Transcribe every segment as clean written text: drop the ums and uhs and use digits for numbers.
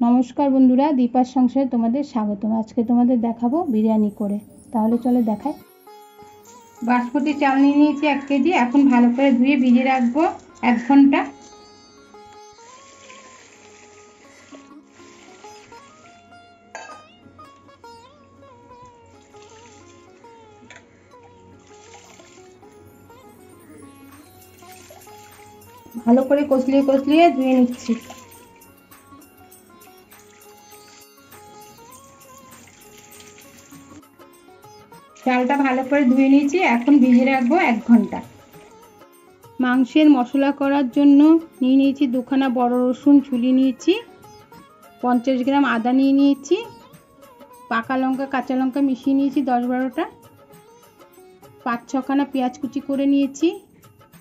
নমস্কার বন্ধুরা, দীপার সংসারে তোমাদের স্বাগতম। আজকে তোমাদের দেখাবো বিরিয়ানি করে। তাহলে চলো দেখাই। বাসমতি চাল নিয়ে নিয়েছি 1 কেজি। এখন ভালো করে ধুয়ে ভিজিয়ে রাখবো 1 ঘন্টা। ভালো করে কষলিয়ে কষলিয়ে ধুয়ে নিচ্ছি। চালটা ভালো করে ধুয়ে নিয়েছি, এখন ভিজিয়ে রাখবো 1 ঘন্টা। মাংসের মশলা করার জন্য নিয়ে নিয়েছি 2খানা বড় রসুন ছুলি নিয়েছি, 50 গ্রাম আদা নিয়ে নিয়েছি, পাকা লঙ্কা কাঁচা লঙ্কা মিশিয়ে নিয়েছি 10-12টা, 5-6খানা পেঁয়াজ কুচি করে নিয়েছি,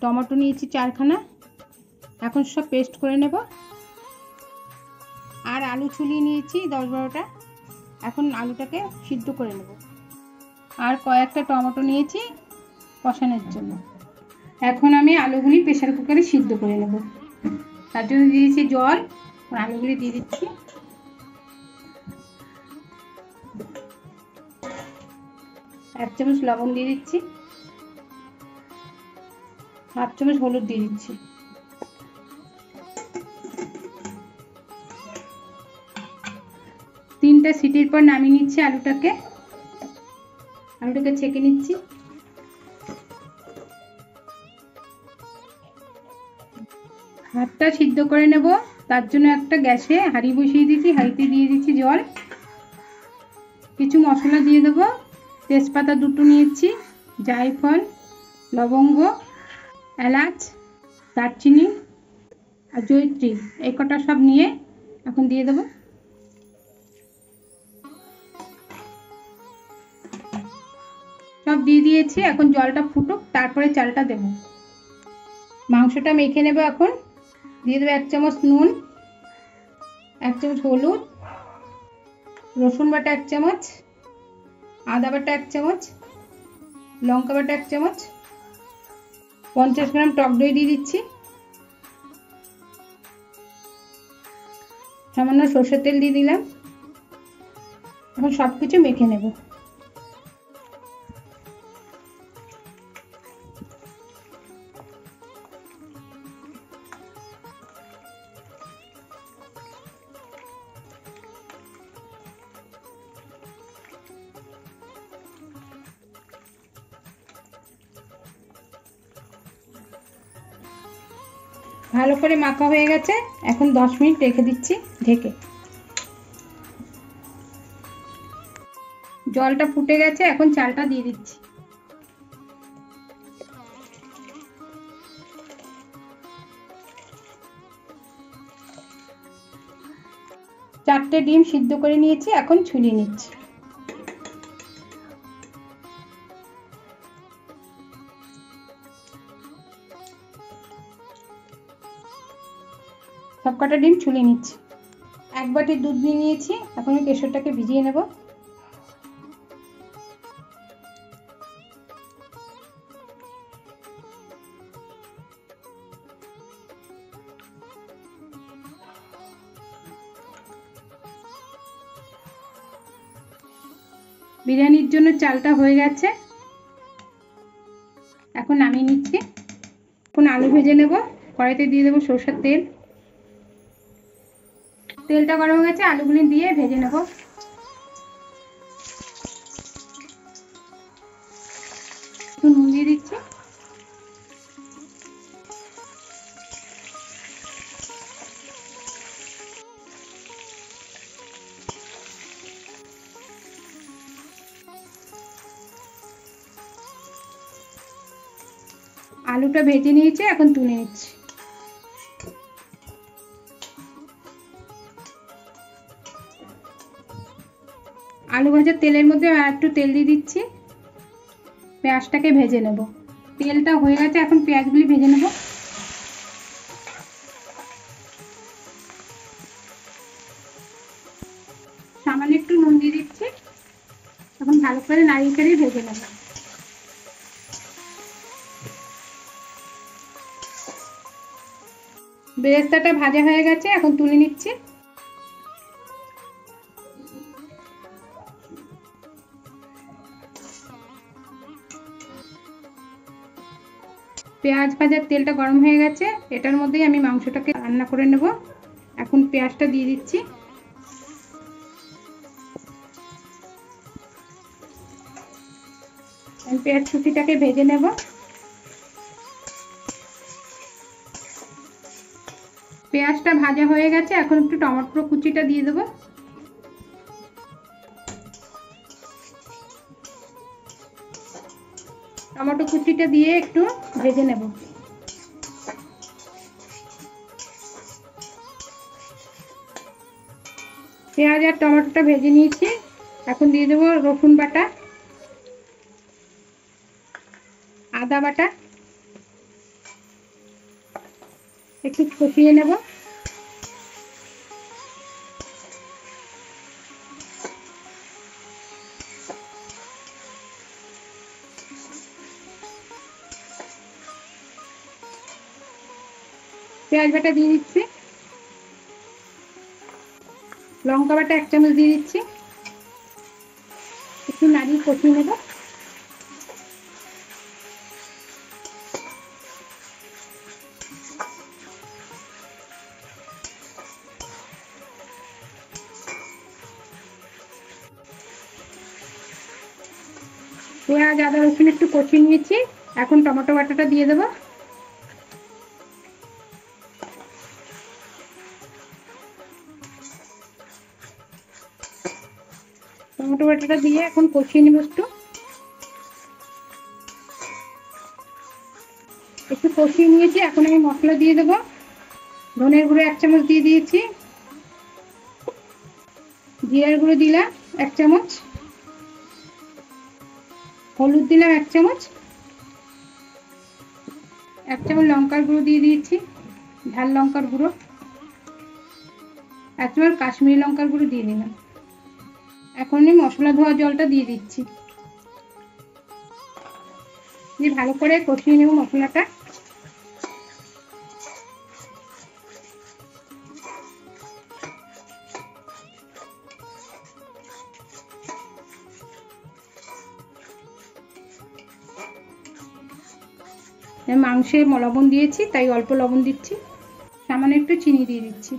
টমেটো নিয়েছি 4খানা। এখন সব পেস্ট করে নেব। আর আলু ছুলিয়ে নিয়েছি 10-12টা। এখন আলুটাকে সিদ্ধ করে নেব। আর কয়েকটা টমেটো নিয়েছি কষানোর জন্য। এখন আমি আলুগুলি প্রেসার কুকারে সিদ্ধ করে নেব। তার জন্য দিয়েছি জল। আলুগুলি দিয়ে দিচ্ছি। এক চামচ লবণ দিয়ে দিচ্ছি, হাফ চামচ হলুদ দিয়ে দিচ্ছি। তিনটা সিটির পর নামিয়ে নিচ্ছি আলুটাকে ছেঁকে নিচ্ছি। ভাতটা সিদ্ধ করে নেব। তার জন্য একটা গ্যাসে হাঁড়ি বসিয়ে দিচ্ছি। হাঁড়িতে দিয়ে দিচ্ছি জল। কিছু মশলা দিয়ে দেবো। তেজপাতা 2টো নিয়েছি, জায়ফল, লবঙ্গ, এলাচ, দারচিনি আর জয়িত্রী, এই কটা সব নিয়ে এখন দিয়ে দেবো। সব দিয়ে দিয়েছি। এখন জলটা ফুটুক, তারপরে চালটা দেব। মাংসটা মেখে নেব। এখন দিয়ে দেবো 1 চামচ নুন, 1 চামচ হলুদ, রসুন বাটা 1 চামচ, আদা বাটা 1 চামচ, লঙ্কা বাটা 1 চামচ, 50 গ্রাম টক দই দিয়ে দিচ্ছি, সামান্য সরষের তেল দিয়ে দিলাম। এখন সব কিছু মেখে নেব। ভালো করে মাখা হয়ে গেছে। এখন 10 মিনিট রেখে দিচ্ছি ঢেকে। জলটা ফুটে গেছে। এখন চালটা দিয়ে দিচ্ছি। চারটে ডিম সিদ্ধ করে নিয়েছি। এখন ছুলিয়ে নিচ্ছি। সবকটা ডিম ছুলিয়ে নিচ্ছি। 1 বাটি দুধ নিয়ে নিয়েছি। এখন কেশরটাকে ভিজিয়ে নেব। বিরিয়ানির জন্য চালটা হয়ে গেছে। এখন নামিয়ে নিচ্ছি। এখন আলু ভেজে নেব। কড়াইতে দিয়ে দেবো সরষের তেল। তেলটা গরম হয়ে গেছে। আলুগুলি দিয়ে ভেজে নেব। একটু নুন দিয়ে দিচ্ছি। আলুটা ভেজে নিয়েছি। এখন তুলে নিচ্ছি। আলু ভাজার তেলের মধ্যে আর একটু তেল দিয়ে দিচ্ছি। পেঁয়াজটাকে ভেজে নেব। তেলটা হয়ে গেছে। এখন পেঁয়াজগুলি ভেজে নেব। সামান্য একটু নুন দিয়ে দিচ্ছি। এখন ভালো করে নাড়িয়ে চাড়িয়ে ভেজে নেব। বেরেস্তাটা ভাজা হয়ে গেছে। এখন তুলে নিচ্ছি। পেঁয়াজ ভাজার তেলটা গরম হয়ে গেছে, এটার মধ্যেই আমি মাংসটাকে রান্না করে নেব। এখন পেঁয়াজটা দিয়ে দিচ্ছি। পেঁয়াজ কুচিটাকে ভেজে নেব। পেঁয়াজটা ভাজা হয়ে গেছে, এখন একটু টমেটো কুচিটা দিয়ে দেবো। টমেটো কুচিটা দিয়ে একটু ভেজে নেব। পেঁয়াজ আর টমেটোটা ভেজে নিয়েছি, এখন দিয়ে দেবো রসুন বাটা, আদা বাটা, একটু কষিয়ে নেব। পেঁয়াজ বাটা দিয়ে দিচ্ছি, লঙ্কা বাটা 1 চামচ দিয়ে দিচ্ছি, একটু নাড়িয়ে কষিয়ে নেব। পেঁয়াজ আদা রসুন একটু কষিয়ে নিয়েছি, এখন টমেটো বাটাটা দিয়ে দেবো। টমেটো বাটাটা দিয়ে এখন কষিয়ে নেব। একটু কষিয়ে নিয়েছি, এখন আমি মশলা দিয়ে দেবো। ধনের গুঁড়ো 1 চামচ দিয়ে দিয়েছি, জিরার গুঁড়ো দিলাম 1 চামচ, হলুদ দিলাম 1 চামচ, 1 চামচ লঙ্কার গুঁড়ো দিয়ে দিয়েছি, ঝাল লঙ্কার গুঁড়ো 1 চামচ, কাশ্মীরি লঙ্কার গুঁড়ো দিয়ে দিলাম। এখন আমি মশলা ধোয়া জলটা দিয়ে দিচ্ছি, দিয়ে ভালো করে কষিয়ে নেব মশলাটা। মাংসে লবণ দিয়েছি, তাই অল্প লবণ দিচ্ছি, সামান্য একটু চিনি দিয়ে দিচ্ছি।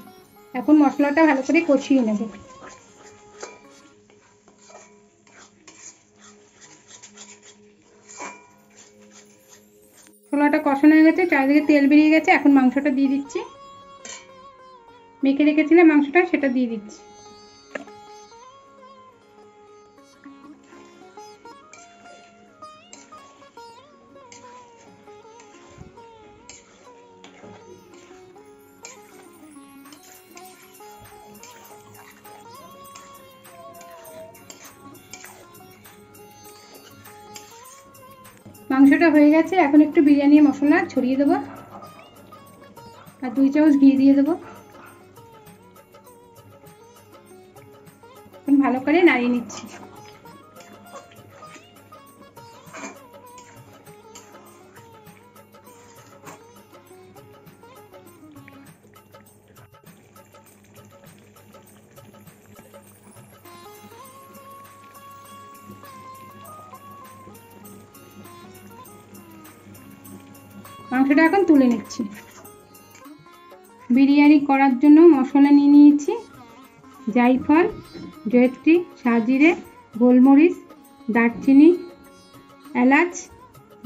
এখন মশলাটা ভালো করে কষিয়ে নেব। মশলাটা কষানো হয়ে গেছে, চারিদিকে তেল বেরিয়ে গেছে, এখন মাংসটা দিয়ে দিচ্ছি। মেখে রেখেছিলাম মাংসটা, সেটা দিয়ে দিচ্ছি। মাংসটা হয়ে গেছে, এখন একটু বিরিয়ানি মশলা ছড়িয়ে দেবো আর 2 চামচ ঘি দিয়ে দেবো। ভালো করে নাড়িয়ে নিচ্ছি। মাংসটা এখন তুলে নিচ্ছি। বিরিয়ানি করার জন্য মশলা নিয়ে নিয়েছি, জায়ফল, জয়ত্রী, সাজিরে, গোলমরিচ, দারচিনি, এলাচ,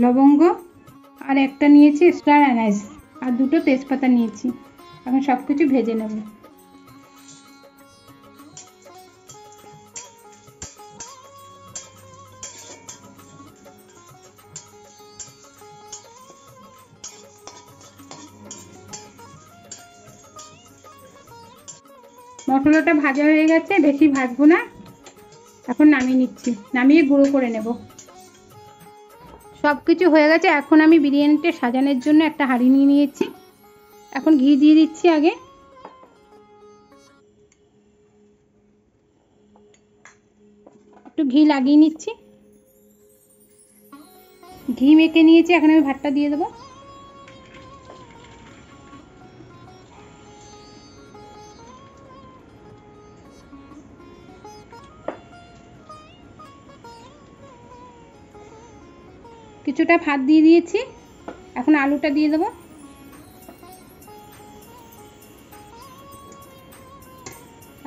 লবঙ্গ, আর একটা নিয়েছি স্টার অ্যানাইস, আর 2টো তেজপাতা নিয়েছি। এখন সব কিছু ভেজে নেব। মশলাটা ভাজা হয়ে গেছে, বেশি ভাজবো না, এখন নামিয়ে নিচ্ছি। নামিয়ে গুঁড়ো করে নেব। সব কিছু হয়ে গেছে, এখন আমি বিরিয়ানিটা সাজানোর জন্য একটা হাঁড়ি নিয়ে নিয়েছি। এখন ঘি দিয়ে দিচ্ছি। আগে একটু ঘি লাগিয়ে নিচ্ছি। ঘি মেখে নিয়েছি, এখন আমি ভাতটা দিয়ে দেবো। কিছুটা ভাত দিয়ে দিয়েছি, এখন এখন আলুটা দিয়ে দেবো।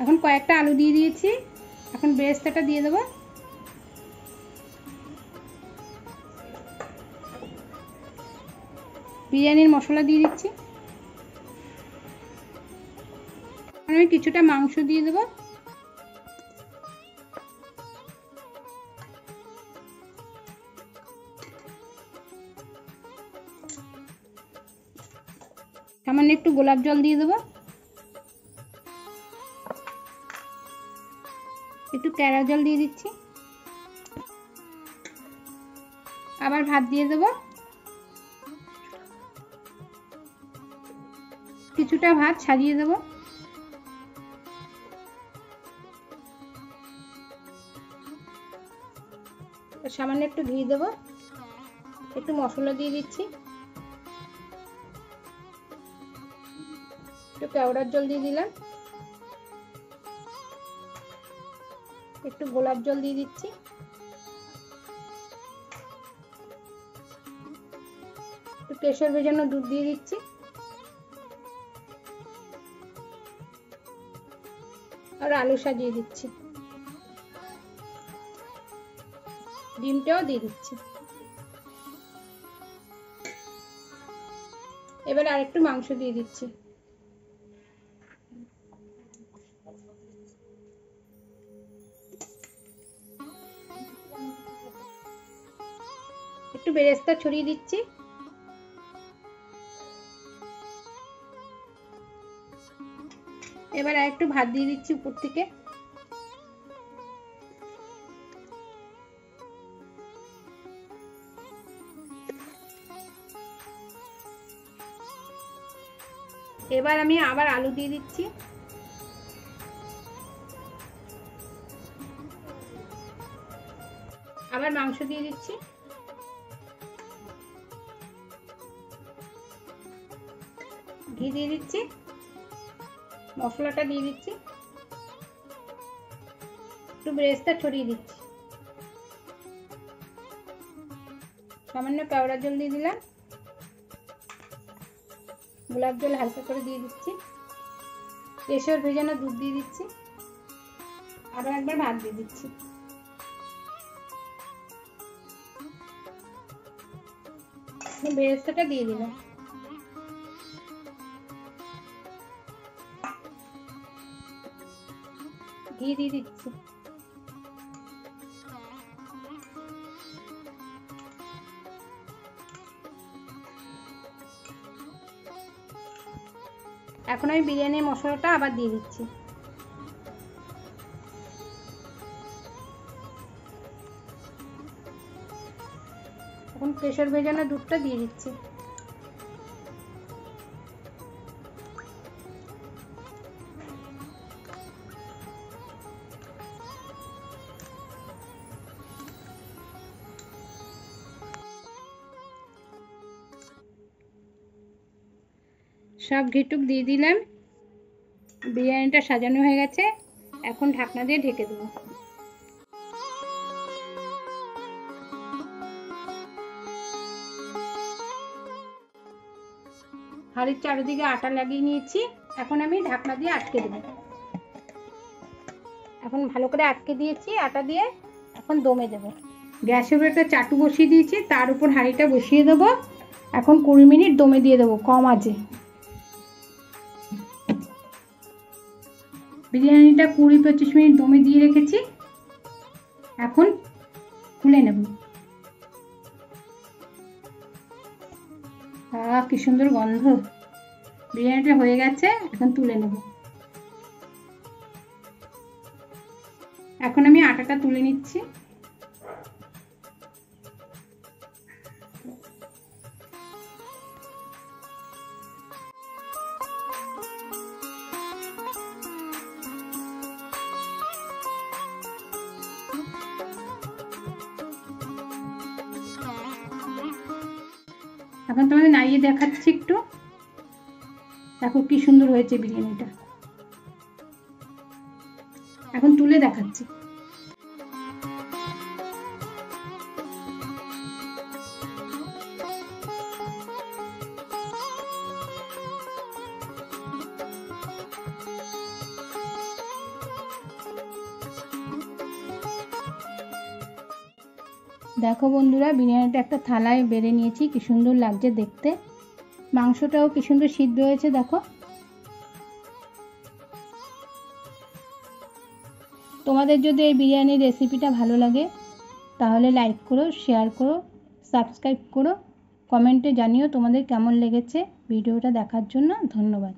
এখন কয়েকটা আলু দিয়ে দিয়েছি, এখন বেরেস্তাটা দিয়ে দেবো। বিরিয়ানির মশলা দিয়ে দিচ্ছি। আমি কিছুটা মাংস দিয়ে দেবো। সামান্য একটু গোলাপ জল দিয়ে দেবো, একটু কেওড়া জল দিয়ে দিচ্ছি, আবার ভাত দিয়ে দেবো। কিছুটা ভাত সাজিয়ে দেবো। সামান্য একটু ঘি দেবো, একটু মশলা দিয়ে দিচ্ছি, একটু কেওড়ার জল দিয়ে দিলাম, একটু গোলাপ জল দিয়ে দিচ্ছি, একটু কেশর ভেজানো দুধ দিয়ে দিচ্ছি, আর আলু সাজিয়ে দিচ্ছি, ডিমটাও দিয়ে দিচ্ছি। এবার আরেকটু মাংস দিয়ে দিচ্ছি। একটু বেরেস্তা ছড়িয়ে দিচ্ছি। এবার আরেকটু ভাত দিয়ে দিচ্ছি উপর থেকে। এবার আমি আবার আলু দিয়ে দিচ্ছি। আবার মাংস দিয়ে দিচ্ছি। ঘি দিয়ে দিচ্ছি, মশলাটা দিয়ে দিচ্ছি, একটু বেরেস্তা ছড়িয়ে দিচ্ছি, সামান্য কেওড়া জল দিয়ে দিলাম, গোলাপ জল হালকা করে দিয়ে দিচ্ছি, কেশর ভেজানো দুধ দিয়ে দিচ্ছি, আবার একবার ভাত দিয়ে দিচ্ছি। বেরেস্তাটা দিয়ে দিলাম। ঘি দিয়ে দিচ্ছি। এখন আমি বিরিয়ানির মশলাটা আবার দিয়ে দিচ্ছি। এখন কেশর ভেজানো দুধটা দিয়ে দিচ্ছি। সব ঘিটুক দিয়ে দিলাম। বিরিয়ানিটা সাজানো হয়ে গেছে, এখন ঢাকনা দিয়ে ঢেকে দেবো। হাঁড়ির চারিদিকে আটা লাগিয়ে নিয়েছি, এখন আমি ঢাকনা দিয়ে আটকে দেবো। এখন ভালো করে আটকে দিয়েছি আটা দিয়ে, এখন দমে দেবো। গ্যাসের উপর একটা চাটু বসিয়ে দিয়েছি, তার উপর হাঁড়িটা বসিয়ে দেবো। এখন 20 মিনিট দমে দিয়ে দেবো কম আঁচে। বিরিয়ানিটা 20-25 মিনিট দমে দিয়ে রেখেছি, এখন খুলে নেব। কি সুন্দর গন্ধ, বিরিয়ানিটা হয়ে গেছে, এখন তুলে নেব। এখন আমি আটাটা তুলে নিচ্ছি। এখন তোমাদের নাড়িয়ে দেখাচ্ছি একটু, দেখো কি সুন্দর হয়েছে বিরিয়ানিটা। এখন তুলে দেখাচ্ছি। দেখো বন্ধুরা, বিরিয়ানিটা একটা থালায় বেড়ে নিয়েছি, কি সুন্দর লাগছে দেখতে। মাংসটাও কি সুন্দর সিদ্ধ হয়েছে দেখো। তোমাদের যদি এই বিরিয়ানির রেসিপিটা ভালো লাগে তাহলে লাইক করো, শেয়ার করো, সাবস্ক্রাইব করো, কমেন্টে জানিও তোমাদের কেমন লেগেছে। ভিডিওটা দেখার জন্য ধন্যবাদ।